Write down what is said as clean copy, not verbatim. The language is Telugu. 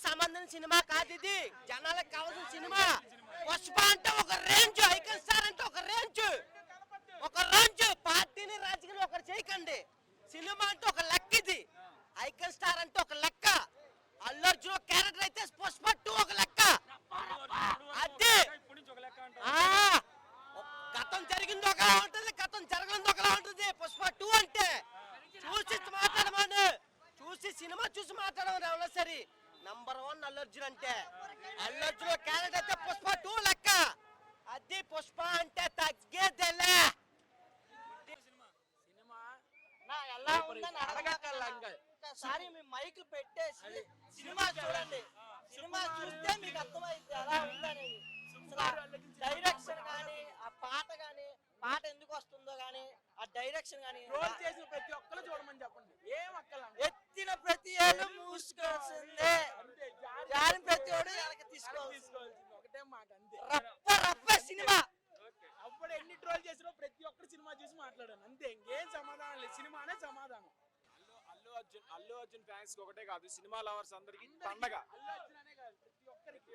సంబంధించిన సినిమా కాదు ఇది, జనాలకు కావాల్సిన సినిమా. పుష్ప అంటే ఒక రేంజ్, ఐకన్ స్టార్ అంటే ఒక రేంజ్, పార్టీని రాజకీయాలు ఒకరు చేయకండి. సినిమా అంటే ఒక లెక్క, ఇది ఐకన్ స్టార్ అంటే ఒక లెక్క. అల్లు అర్జున్ క్యారెక్టర్ అయితే పుష్ప 2 ఒక లెక్క. అది గతం జరిగింది ఒకలా ఉంటుంది, గతం జరగలేదు ఒకలా ఉంటుంది. పుష్ప 2 అంటే చూసి మాట్లాడమని, సినిమా చూసి మాట్లాడమని ఎవరో సరే. నంబర్ 1 అల్లు అర్జున్ అంటే, అల్లు అర్జున్ క్యారెక్టర్ అయితే పుష్ప 2 లెక్క. అది పుష్ప అంటే తగ్గేదేలే. ఎలా ఉందని అడగక్కర్సారి మీ మైక్ పెట్టేసి సినిమా చూడండి. సినిమా చూస్తే మీకు అర్థమైంది ఎలా ఉందనేది. డైరెక్షన్ కానీ, ఆ పాట కానీ, పాట ఎందుకు వస్తుందో కానీ, ఆ డైరెక్షన్ కానీ, చేసిన ప్రతి ఒక్కరు చూడమని చెప్పండి. ఏం అక్కల ఎత్తిన ప్రతి ఏళ్ళు మూసుకోవాల్సిందే, జారిన ప్రతి ఏడు వెనక తీసుకోవాల్సింది. ఒకటే మాట అంతే. రప్ప సినిమా. అప్పుడు ఎన్ని ట్రోల్ చేసినా ప్రతి ఒక్కరు సినిమా చూసి మాట్లాడాను అంతే, ఇంకేం సమాధానం లేదు. సినిమానే సమాధానం. అల్లు అర్జున్ ఫ్యాన్స్ ఒకటే కాదు, సినిమా లవర్స్ అందరికి పండగ. అల్లు అర్జున్ అనే కాదు, ప్రతి ఒక్కరికి